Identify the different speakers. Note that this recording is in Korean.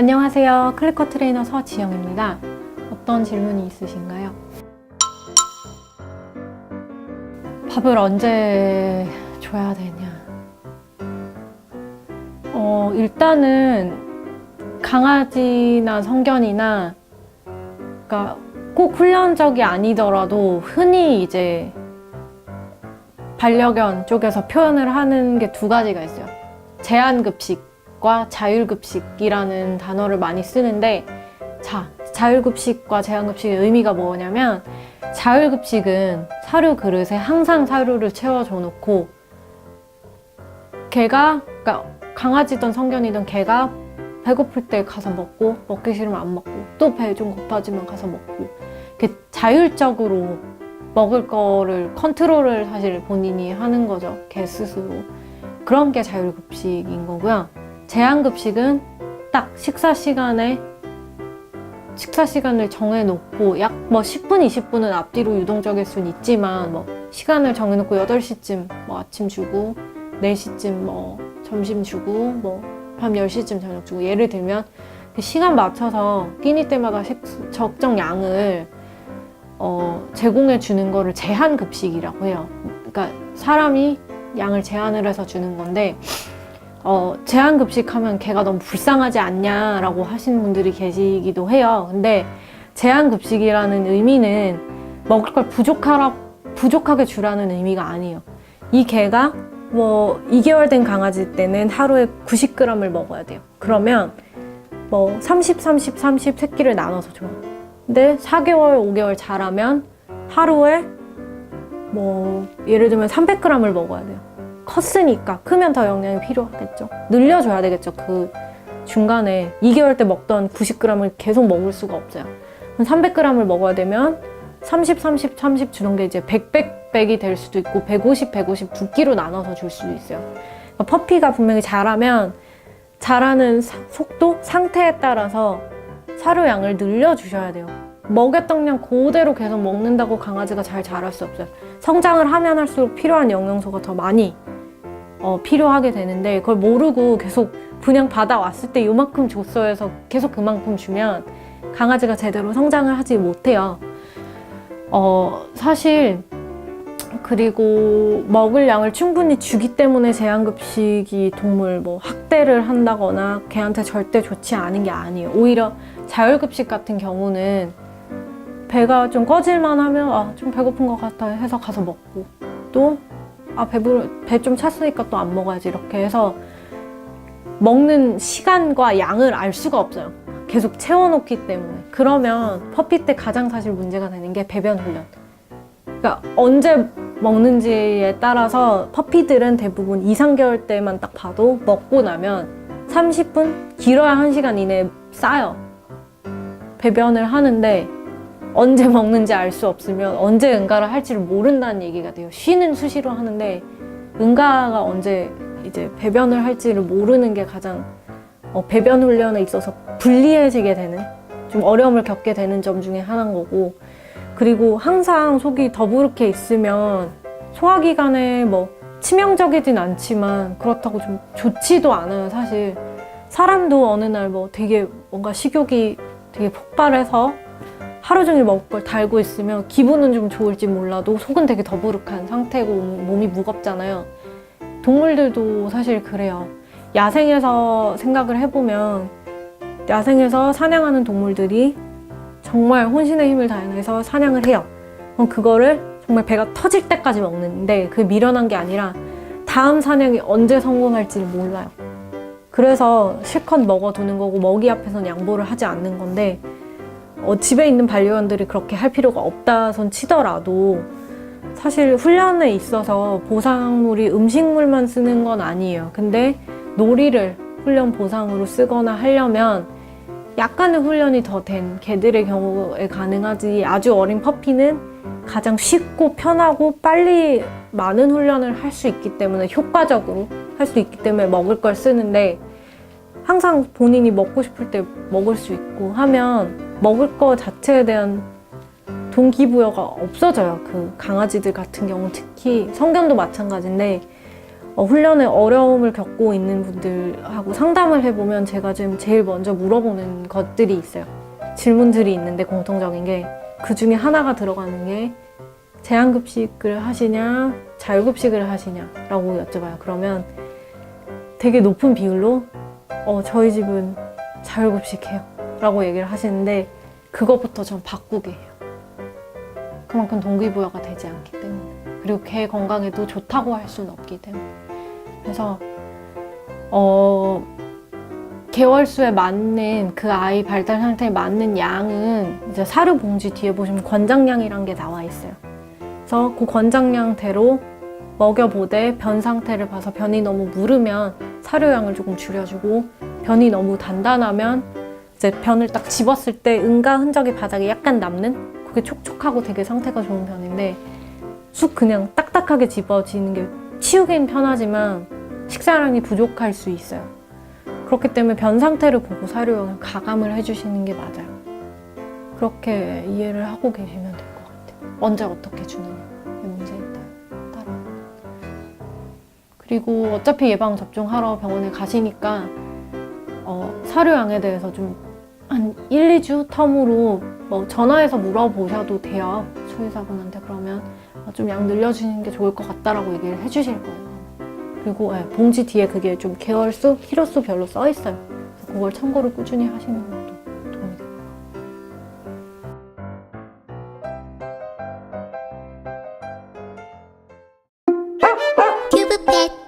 Speaker 1: 안녕하세요. 클리커 트레이너 서지영입니다. 어떤 질문이 있으신가요? 밥을 언제 줘야 되냐? 일단은 강아지나 성견이나 그러니까 꼭 훈련적이 아니더라도 흔히 이제 반려견 쪽에서 표현을 하는 게 두 가지가 있어요. 제한급식과 자율급식이라는 단어를 많이 쓰는데, 자율급식과 제한급식의 의미가 뭐냐면, 자율급식은 사료 그릇에 항상 사료를 채워줘 놓고, 그러니까 강아지든 성견이든 걔가 배고플 때 가서 먹고, 먹기 싫으면 안 먹고, 또 배 좀 고파지면 가서 먹고, 자율적으로 먹을 거를 컨트롤을 사실 본인이 하는 거죠. 걔 스스로. 그런 게 자율급식인 거고요. 제한급식은 딱 식사 시간을 정해놓고 약 10분, 20분은 앞뒤로 유동적일 수는 있지만 시간을 정해놓고 8시쯤 아침 주고 4시쯤 점심 주고 밤 10시쯤 저녁 주고, 예를 들면 그 시간 맞춰서 끼니 때마다 적정 양을 제공해 주는 거를 제한급식이라고 해요. 그러니까 사람이 양을 제한을 해서 주는 건데, 제한급식 하면 걔가 너무 불쌍하지 않냐라고 하시는 분들이 계시기도 해요. 근데 제한급식이라는 의미는 먹을 걸 부족하게 주라는 의미가 아니에요. 이 개가 2개월 된 강아지 때는 하루에 90g을 먹어야 돼요. 그러면 30, 30, 30 새끼를 나눠서 줘요. 근데 4개월, 5개월 자라면 하루에 예를 들면 300g을 먹어야 돼요. 컸으니까. 크면 더 영양이 필요하겠죠. 늘려줘야 되겠죠. 그 중간에 2개월 때 먹던 90g을 계속 먹을 수가 없어요. 300g을 먹어야 되면 30, 30, 30 주는 게 이제 100이 될 수도 있고 150, 150 두 끼로 나눠서 줄 수도 있어요. 그러니까 퍼피가 분명히 자라면 자라는 속도, 상태에 따라서 사료양을 늘려주셔야 돼요. 먹였던 양 그대로 계속 먹는다고 강아지가 잘 자랄 수 없어요. 성장을 하면 할수록 필요한 영양소가 더 많이 필요하게 되는데, 그걸 모르고 계속 분양 받아왔을 때 요만큼 줬어 해서 계속 그만큼 주면 강아지가 제대로 성장을 하지 못해요. 사실 그리고 먹을 양을 충분히 주기 때문에 제한급식이 동물 학대를 한다거나 걔한테 절대 좋지 않은 게 아니에요. 오히려 자율급식 같은 경우는 배가 좀 꺼질만 하면 좀 배고픈 것 같아 해서 가서 먹고, 또 배 좀 찼으니까 또 안 먹어야지 이렇게 해서 먹는 시간과 양을 알 수가 없어요. 계속 채워놓기 때문에. 그러면 퍼피 때 가장 사실 문제가 되는 게 배변 훈련. 그러니까 언제 먹는지에 따라서 퍼피들은 대부분 2, 3개월 때만 딱 봐도 먹고 나면 30분? 길어야 1시간 이내에 싸요. 배변을 하는데 언제 먹는지 알 수 없으면 언제 응가를 할지를 모른다는 얘기가 돼요. 쉬는 수시로 하는데 응가가 언제 이제 배변을 할지를 모르는 게 가장 배변 훈련에 있어서 불리해지게 되는, 좀 어려움을 겪게 되는 점 중에 하나인 거고, 그리고 항상 속이 더부룩해 있으면 소화기관에 치명적이진 않지만 그렇다고 좀 좋지도 않아요. 사실 사람도 어느 날 되게 뭔가 식욕이 되게 폭발해서 하루 종일 먹을 걸 달고 있으면 기분은 좀 좋을지 몰라도 속은 되게 더부룩한 상태고 몸이 무겁잖아요. 동물들도 사실 그래요. 야생에서 생각을 해보면, 야생에서 사냥하는 동물들이 정말 혼신의 힘을 다해서 사냥을 해요. 그럼 그거를 정말 배가 터질 때까지 먹는데, 그게 미련한 게 아니라 다음 사냥이 언제 성공할지를 몰라요. 그래서 실컷 먹어두는 거고, 먹이 앞에서는 양보를 하지 않는 건데, 집에 있는 반려견들이 그렇게 할 필요가 없다손 치더라도 사실 훈련에 있어서 보상물이 음식물만 쓰는 건 아니에요. 근데 놀이를 훈련 보상으로 쓰거나 하려면 약간의 훈련이 더 된 개들의 경우에 가능하지, 아주 어린 퍼피는 가장 쉽고 편하고 빨리 많은 훈련을 할 수 있기 때문에, 효과적으로 할 수 있기 때문에 먹을 걸 쓰는데, 항상 본인이 먹고 싶을 때 먹을 수 있고 하면 먹을 거 자체에 대한 동기부여가 없어져요. 그 강아지들 같은 경우 특히, 성견도 마찬가지인데 훈련에 어려움을 겪고 있는 분들하고 상담을 해보면 제가 지금 제일 먼저 물어보는 것들이 있어요. 질문들이 있는데 공통적인 게 그 중에 하나가 들어가는 게 제한급식을 하시냐 자율급식을 하시냐라고 여쭤봐요. 그러면 되게 높은 비율로 저희 집은 자율급식해요 라고 얘기를 하시는데 그것부터 전 바꾸게 해요. 그만큼 동기부여가 되지 않기 때문에, 그리고 개 건강에도 좋다고 할 수는 없기 때문에. 그래서 개월수에 맞는 그 아이 발달 상태에 맞는 양은 이제 사료 봉지 뒤에 보시면 권장량이란 게 나와 있어요. 그래서 그 권장량대로 먹여보되 변 상태를 봐서 변이 너무 무르면 사료양을 조금 줄여주고, 변이 너무 단단하면 이제 변을 딱 집었을 때 은가 흔적이 바닥에 약간 남는, 그게 촉촉하고 되게 상태가 좋은 변인데 쑥 그냥 딱딱하게 집어지는 게 치우기는 편하지만 식사량이 부족할 수 있어요. 그렇기 때문에 변 상태를 보고 사료용을 가감을 해주시는 게 맞아요. 그렇게 이해를 하고 계시면 될 것 같아요. 언제 어떻게 주느냐 이 문제에 따라. 그리고 어차피 예방 접종하러 병원에 가시니까 사료양에 대해서 좀 한 1, 2주 텀으로 전화해서 물어보셔도 돼요. 수의사분한테. 그러면 좀 양 늘려주시는 게 좋을 것 같다라고 얘기를 해주실 거예요. 그리고 봉지 뒤에 그게 좀 개월수, 키로수 별로 써 있어요. 그래서 그걸 참고를 꾸준히 하시는 것도 도움이 돼요.
Speaker 2: 큐브펫